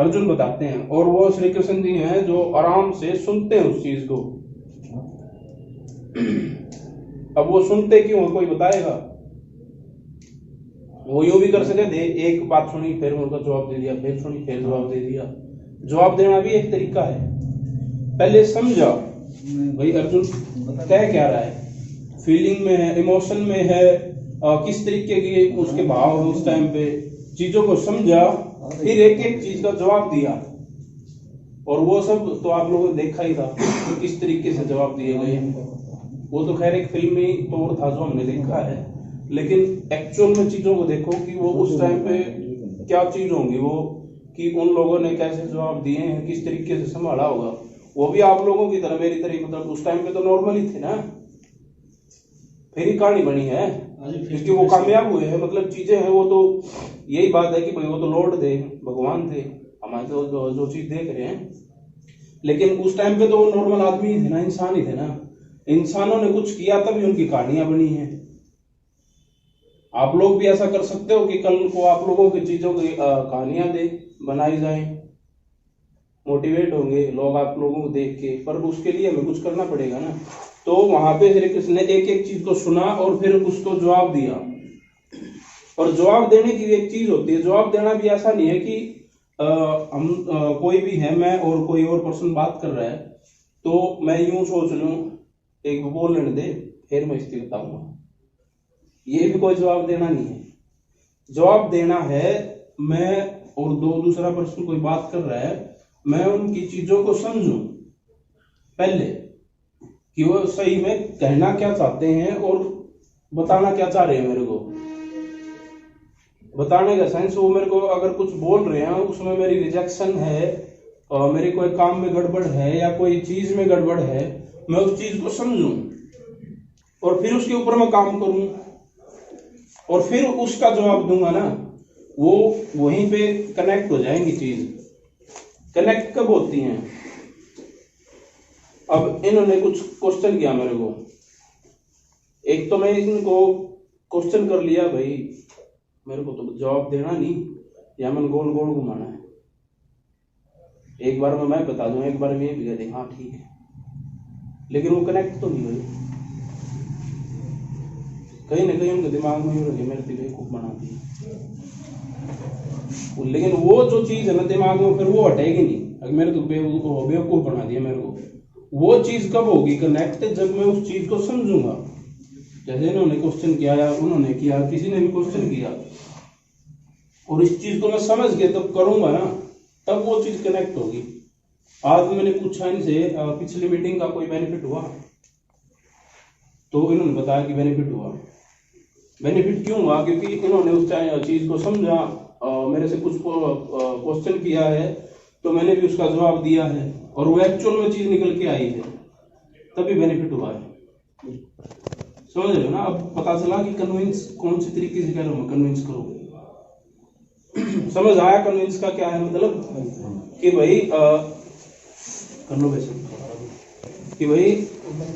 अर्जुन बताते हैं, और वो श्री कृष्ण जी हैं जो आराम से सुनते हैं उस चीज को। अब वो सुनते क्यों, कोई बताएगा? वो यूं भी कर सके थे, एक बात सुनी फिर उनका जवाब दे दिया, फिर सुनी फिर जवाब दे दिया। जवाब देना भी एक तरीका है। पहले समझा भाई अर्जुन कह क्या रहा है, फीलिंग में है, इमोशन में है, किस तरीके की उसके भाव है उस टाइम पे, चीजों को समझा, फिर एक एक चीज का जवाब दिया। और वो सब तो आप लोगों ने देखा ही था कि किस तरीके से जवाब दिए गए। वो तो खैर एक फिल्मी तौर था जो हमने देखा है, लेकिन एक्चुअल में चीजों को देखो कि वो उस टाइम पे क्या चीज होंगी, वो कि उन लोगों ने कैसे जवाब दिए हैं, किस तरीके से संभाला होगा। वो भी आप लोगों की तरह मेरी तरह, मतलब उस टाइम पे तो नॉर्मल ही थे ना, फिर ही कहानी बनी है, क्योंकि वो कामयाब हुए हैं। मतलब चीजें हैं, वो तो यही बात है कि भाई वो तो लॉर्ड थे, भगवान थे, हमारे तो जो चीज देख रहे हैं। लेकिन उस टाइम पे तो वो नॉर्मल आदमी थे ना, इंसान ही थे ना। इंसानों ने कुछ किया तभी उनकी कहानियां बनी हैं। आप लोग भी ऐसा कर सकते हो कि कल को आप लोगों की चीजों की कहानियां बनाई जाए, मोटिवेट होंगे लोग आप लोगों को देख के, पर उसके लिए हमें कुछ करना पड़ेगा ना। तो वहां पे श्री कृष्ण ने एक एक चीज को सुना और फिर उसको जवाब दिया। और जवाब देने की एक चीज होती है, जवाब देना भी ऐसा नहीं है कि हम कोई भी है, मैं और कोई और पर्सन बात कर रहा है तो मैं यूं सोच लूं एक बोल लेने दे फिर मैं इसकी बताऊंगा, ये भी कोई जवाब देना नहीं है। जवाब देना है मैं और दूसरा पर्सन कोई बात कर रहा है, मैं उनकी चीजों को समझूं पहले कि वो सही में कहना क्या चाहते हैं और बताना क्या चाह रहे हैं। मेरे को बताने का सेंस, वो मेरे को अगर कुछ बोल रहे हैं उसमें मेरी रिजेक्शन है, और मेरे कोई काम में गड़बड़ है या कोई चीज में गड़बड़ है, मैं उस चीज को समझूं और फिर उसके ऊपर मैं काम करूं और फिर उसका जवाब दूंगा ना, वो वहीं पे कनेक्ट हो जाएंगी चीज। कनेक्ट कब होती हैं? अब इन्होंने कुछ क्वेश्चन किया मेरे को, एक तो मैं इनको क्वेश्चन कर लिया, भाई मेरे को तो जवाब देना नहीं, या मैंने गोल गोल घुमाना है। एक बार में मैं बता दूं, एक बार में ये भी कह दें हाँ ठीक है, लेकिन वो कनेक्ट तो नहीं हुई। कहीं ना कहीं उनके दिमाग में मेरे दिल बेवकूफ बना दी, लेकिन वो जो चीज है ना दिमाग में, फिर वो हटेगी नहीं। अगर मेरे तो बेवकूफ बना दिया मेरे को, वो चीज कब होगी कनेक्ट? जब मैं उस चीज को समझूंगा। जैसे इन्होंने क्वेश्चन किया या उन्होंने किया, किसी ने भी क्वेश्चन किया और इस चीज को मैं समझ के तब करूंगा ना, तब वो चीज कनेक्ट होगी। आज मैंने पूछा इनसे पिछली मीटिंग का कोई बेनिफिट हुआ, तो इन्होंने बताया कि बेनिफिट हुआ। बेनिफिट क्यों हुआ? क्योंकि इन्होंने उस चीज को समझा, मेरे से कुछ क्वेश्चन किया है तो मैंने भी उसका जवाब दिया है और वो एक्चुअल में चीज निकल के आई है, तभी बेनिफिट हुआ है। समझ रहे हो ना? अब पता चला कि कन्विंस कौन सी तरीके से कह रहा हूं मैं, कन्विंस करो। समझ आया कन्विंस का क्या है मतलब? कि भाई कर लो वैसे कि भाई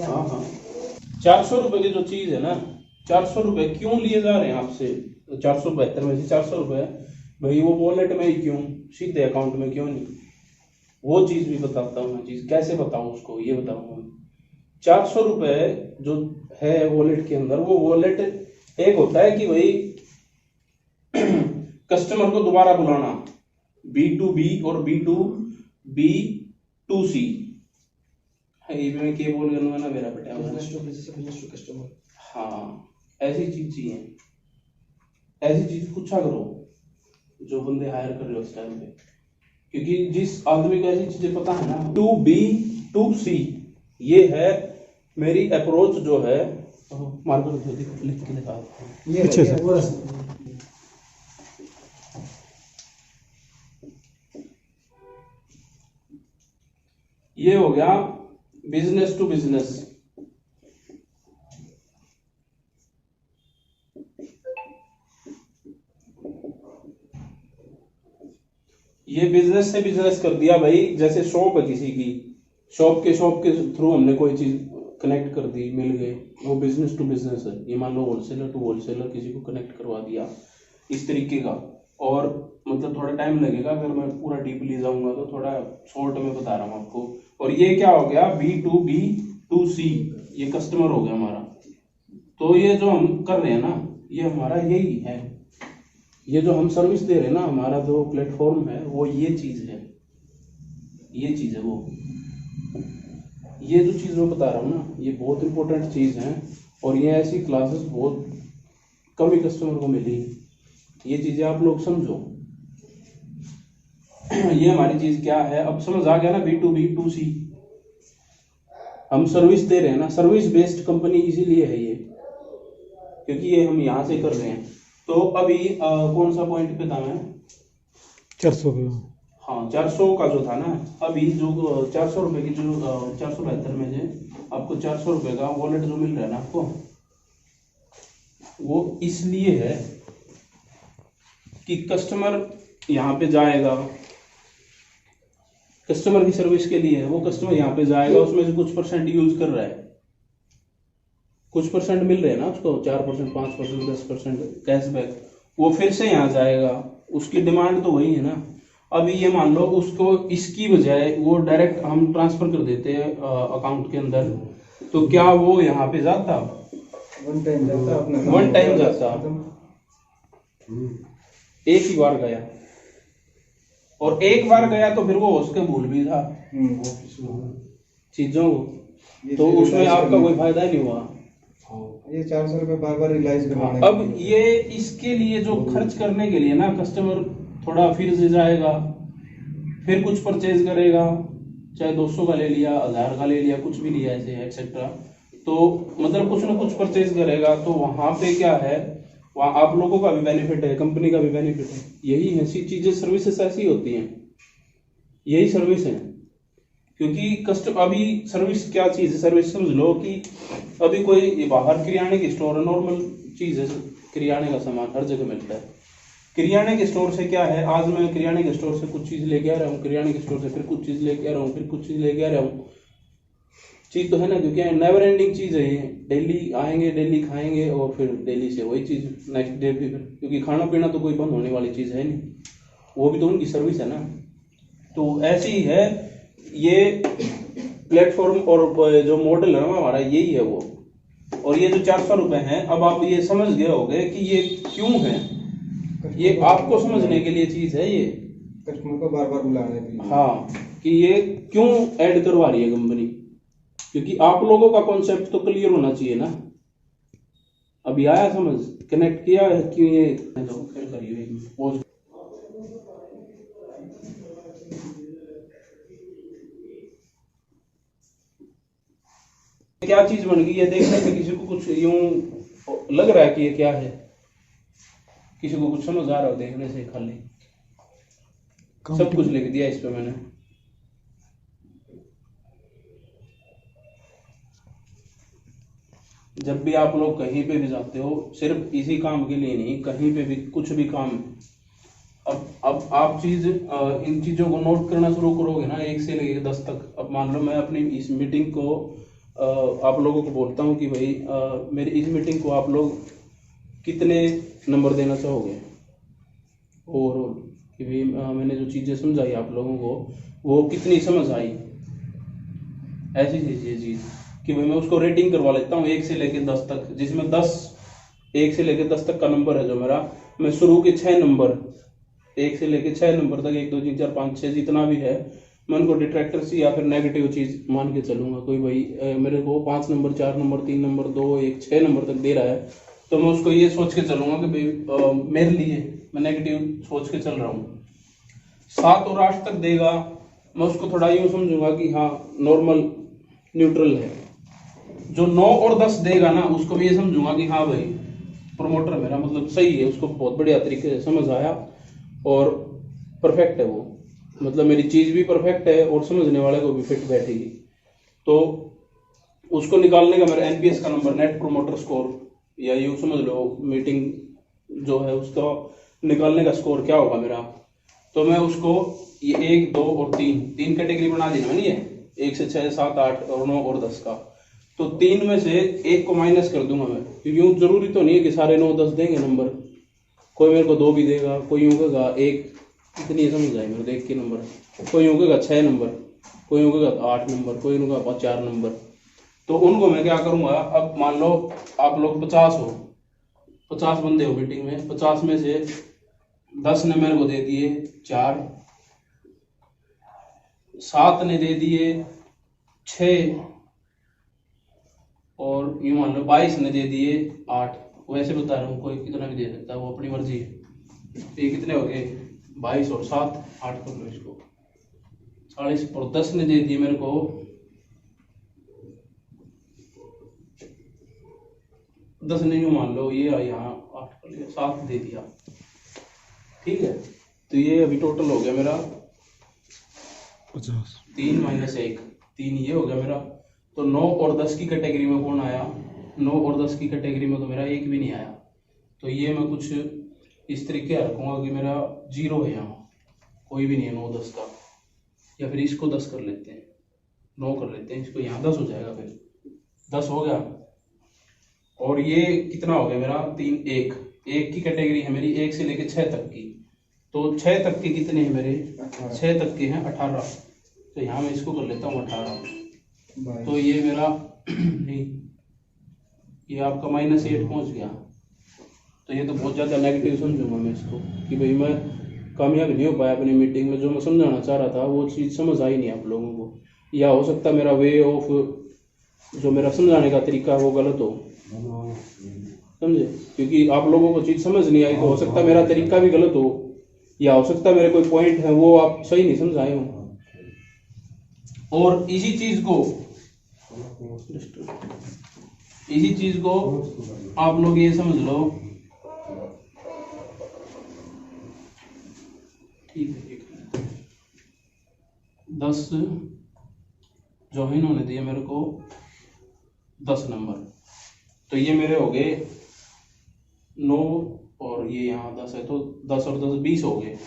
हाँ 400 रुपए की जो चीज है ना, 400 रुपए क्यों लिए जा रहे हैं आपसे? 472 में से 400 रुपए भाई वो वॉलेट में ही क्यों, सीधे अकाउंट में क्यों नहीं? वो चीज भी बताता हूँ मैं, चीज कैसे बताऊं उसको ये बताऊंगा। 400 रुपए जो है वॉलेट के अंदर, वो वॉलेट एक होता है कि भाई कस्टमर को दोबारा बुलाना, B2B और B2C। मैं क्या बोल गया ना मेरा बेटा, कस्टमर। हाँ ऐसी चीज चाहिए, ऐसी चीज पूछा करो जो बंदे हायर कर रहे हो उस टाइम पे, क्योंकि जिस आदमी को ऐसी चीजें पता है ना, 2B2C ये है मेरी अप्रोच जो है। मार्कर लिख के दिखा ये हो गया बिजनेस टू बिजनेस। ये बिजनेस से बिजनेस कर दिया भाई। जैसे शॉप है किसी की, शॉप के थ्रू हमने कोई चीज कनेक्ट कर दी, मिल गए, वो बिजनेस टू बिजनेस है। ये मान लो होलसेलर टू होलसेलर किसी को कनेक्ट करवा दिया, इस तरीके का। और मतलब थोड़ा टाइम लगेगा, अगर मैं पूरा डीपली जाऊंगा तो थोड़ा शॉर्ट में बता रहा हूँ आपको। और ये क्या हो गया, B2B2C, ये कस्टमर हो गया हमारा। तो ये जो हम कर रहे हैं ना, ये हमारा यही है, ये जो हम सर्विस दे रहे हैं ना, हमारा जो प्लेटफॉर्म है वो ये चीज है, ये चीज है वो। ये जो चीज मैं बता रहा हूँ ना, ये बहुत इंपॉर्टेंट चीज है, और ये ऐसी क्लासेस बहुत कम ही कस्टमर को मिली। ये चीजें आप लोग समझो। ये हमारी चीज क्या है, अब समझ आ गया ना, B2B2C, हम सर्विस दे रहे हैं ना, सर्विस बेस्ड कंपनी इसीलिए है ये, क्योंकि ये हम यहाँ से कर रहे हैं। तो अभी कौन सा पॉइंट पे था मैं, 400 पे। हाँ 400 का जो था ना, अभी जो 400 रुपए की जो 472 में से आपको 400 रुपए का वॉलेट जो मिल रहा है ना आपको, वो इसलिए है कि कस्टमर यहाँ पे जाएगा, कस्टमर की सर्विस के लिए है, वो कस्टमर यहाँ पे जाएगा, उसमें से कुछ परसेंट यूज कर रहा है, कुछ परसेंट मिल रहे हैं ना उसको, 4%, 5%, 10% कैशबैक, वो फिर से यहाँ जाएगा, उसकी डिमांड तो वही है ना। अभी ये मान लो उसको इसकी बजाय वो डायरेक्ट हम ट्रांसफर कर देते हैं अकाउंट के अंदर, तो क्या वो यहाँ पे जाता, वन टाइम जाता, अपना वन टाइम जाता, एक ही बार गया, और एक बार गया तो फिर वो उसके भूल भी था चीजों को, तो उसमें आपका कोई फायदा नहीं हुआ। ये 400 रुपए बार बार रिलाइज करवाने। अब ये इसके लिए जो खर्च करने के लिए ना, कस्टमर थोड़ा फिर से जाएगा, फिर कुछ परचेज करेगा, चाहे 200 का ले लिया, 1000 का ले लिया, कुछ भी लिया ऐसे एक्सेट्रा, तो मतलब कुछ ना कुछ परचेज करेगा, तो वहां पे क्या है, वहाँ आप लोगों का भी बेनिफिट है, कंपनी का भी बेनिफिट है। यही ऐसी चीजें, सर्विसेज ऐसी होती हैं, यही सर्विस है। क्योंकि कस्टमर, अभी सर्विस क्या चीज है, सर्विस समझ लो कि अभी कोई बाहर किराने की स्टोर है, नॉर्मल चीज है, किराने का सामान हर जगह मिलता है। किराने के स्टोर से क्या है, आज मैं किराने के स्टोर से कुछ चीज लेके आ रहा हूँ, किराने के स्टोर से फिर कुछ चीज लेके आ रहा हूँ, फिर कुछ चीज लेके आ रहा हूँ, चीज तो है ना, क्योंकि नेवर एंडिंग चीज है ये, डेली आएंगे, डेली खाएंगे, और फिर डेली से वही चीज नेक्स्ट डे भी, फिर क्योंकि खाना पीना तो कोई बंद होने वाली चीज है नहीं, वो भी तो उनकी सर्विस है ना। तो ऐसे ही है ये प्लेटफॉर्म, और जो मॉडल है ना हमारा, यही है वो। और ये जो 400 रुपए हैं, अब आप ये समझ गए होंगे कि ये क्यों है, ये आपको समझने के लिए चीज है ये, कस्टमर को बार बार बुलाने के लिए। हाँ, कि ये क्यों ऐड करवा रही है कंपनी, क्योंकि आप लोगों का कॉन्सेप्ट तो क्लियर होना चाहिए ना। अभी आया समझ, कनेक्ट किया है कि ये तो फिर करिए क्या चीज बन गई है, देखने में किसी को कुछ यूं लग रहा है कि ये क्या है, किसी को कुछ समझ आ रहा हो देखने से, खाली सब कुछ लिख दिया इस पे मैंने। जब भी आप लोग कहीं पे भी जाते हो, सिर्फ इसी काम के लिए नहीं, कहीं पे भी कुछ भी काम, अब आप चीज इन चीजों को नोट करना शुरू करोगे ना, 1 से लेकर 10 तक। अब मान लो मैं अपनी इस मीटिंग को आप लोगों को बोलता हूँ कि भाई मेरी इस मीटिंग को आप लोग कितने नंबर देना चाहोगे ओवरऑल, कि भाई मैंने जो चीजें समझाई आप लोगों को वो कितनी समझ आई, ऐसी चीज कि भाई मैं उसको रेटिंग करवा लेता हूँ 1 से लेकर 10 तक, जिसमें 1 से लेकर 10 तक का नंबर है जो मेरा, मैं शुरू के 6 नंबर, 1 से लेकर 6 नंबर तक, 1 2 3 4 5 6 जितना भी है, मैं उनको डिट्रैक्टर्स या फिर नेगेटिव चीज मान के चलूंगा। कोई भाई मेरे को 5 नंबर, 4 नंबर, 3 नंबर, 2 1 6 नंबर तक दे रहा है, तो मैं उसको ये सोच के चलूंगा कि भाई मेरे लिए मैं नेगेटिव सोच के चल रहा हूँ। 7 और 8 तक देगा, मैं उसको थोड़ा यूं समझूंगा कि हाँ नॉर्मल न्यूट्रल है। जो 9 और 10 देगा ना, उसको मैं ये समझूंगा कि हाँ भाई प्रमोटर मेरा मतलब सही है, उसको बहुत बढ़िया तरीके से समझ आया और परफेक्ट है वो, मतलब मेरी चीज भी परफेक्ट है और समझने वाले को भी फिट बैठेगी। तो उसको निकालने का मेरा एनपीएस का नंबर, नेट प्रोमोटर स्कोर, या यूं समझ लो मीटिंग जो है उसका निकालने का स्कोर क्या होगा मेरा, तो मैं उसको ये 1 2 और 3 कैटेगरी बना दी मैंने, ये 1 से 6 7 8 और 9 और 10 का, तो 3 में से 1 को माइनस कर दूंगा मैं, क्योंकि यूं जरूरी तो नहीं है कि सारे 9 10 देंगे नंबर, कोई मेरे को 2 भी देगा, कोई यूँ कहेगा 1, इतनी समझ आए मेरे देख के नंबर, कोई यूँ कहेगा 6 नंबर, कोई यूँ कहेगा 8 नंबर, कोई यूँ कहेगा 4 नंबर। तो उनको मैं क्या करूँगा, अब मान लो आप लोग 50 हो, 50 बंदे हो मीटिंग में, 50 में से 10 ने मेरे को दे दिए 4, 7 ने दे दिए 6, और यूँ मान लो 22 ने दे दिए 8। वैसे बता रहा हूँ, कोई कितना भी दे सकता है, वो अपनी मर्जी है। ये कितने हो गए, 22 और 7, 8 कर लो इसको, 40। और 10 ने दे दिए मेरे को 10 ने यूँ मान लो ये यहाँ 8 कर लिया, 7 दे दिया, ठीक है। तो ये अभी टोटल हो गया मेरा 50। 3 - 1, 3 ये हो गया मेरा। तो 9 और 10 की कैटेगरी में कौन आया, 9 और 10 की कैटेगरी में तो मेरा 1 भी नहीं आया। तो ये मैं कुछ इस तरीके रखूँगा कि मेरा 0 है, यहाँ कोई भी नहीं है 9 10 का। या फिर इसको 10 कर लेते हैं, 9 कर लेते हैं, इसको यहाँ 10 हो जाएगा, फिर 10 हो गया। और ये कितना हो गया मेरा 3 1 की कैटेगरी है मेरी 1 से लेके 6 तक की। तो 6 तक के कितने हैं मेरे, 6 तक के हैं 18। तो यहाँ मैं इसको कर लेता हूँ 18। तो ये मेरा नहीं, ये आपका -8 पहुँच गया। तो ये तो बहुत ज़्यादा नेगेटिव समझूंगा मैं इसको, कि भाई मैं कामयाब नहीं हो पाया अपनी मीटिंग में। जो मैं समझाना चाह रहा था वो चीज़ समझ आई नहीं आप लोगों को, या हो सकता मेरा वे ऑफ, जो मेरा समझाने का तरीका है वो गलत हो, समझे। क्योंकि आप लोगों को चीज़ समझ नहीं आई, तो हो सकता मेरा तरीका भी गलत हो, या हो सकता मेरे कोई पॉइंट है वो आप सही नहीं समझाए हो। और इसी चीज को आप लोग ये समझ लो, ठीक है। 10 जो इन्होंने दिए मेरे को 10 नंबर, तो ये मेरे हो गए 9, और ये यहाँ 10 है, तो 10 और 10 20 हो गए।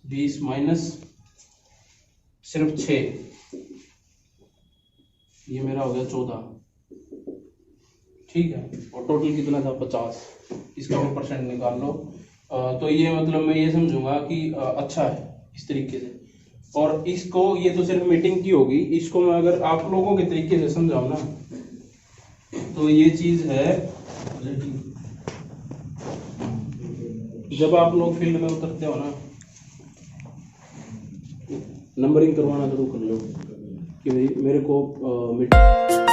20 माइनस सिर्फ 6, ये मेरा हो गया 14, ठीक है। और टोटल कितना था 50, इसका भी परसेंट निकाल लो। तो ये मतलब मैं ये समझूंगा कि अच्छा है इस तरीके से। और इसको, ये तो सिर्फ मीटिंग की होगी, इसको मैं अगर आप लोगों के तरीके से समझाऊं ना, तो ये चीज है, जब आप लोग फील्ड में उतरते हो ना, नंबरिंग करवाना शुरू कर लो कि भाई मेरे को मीटिंग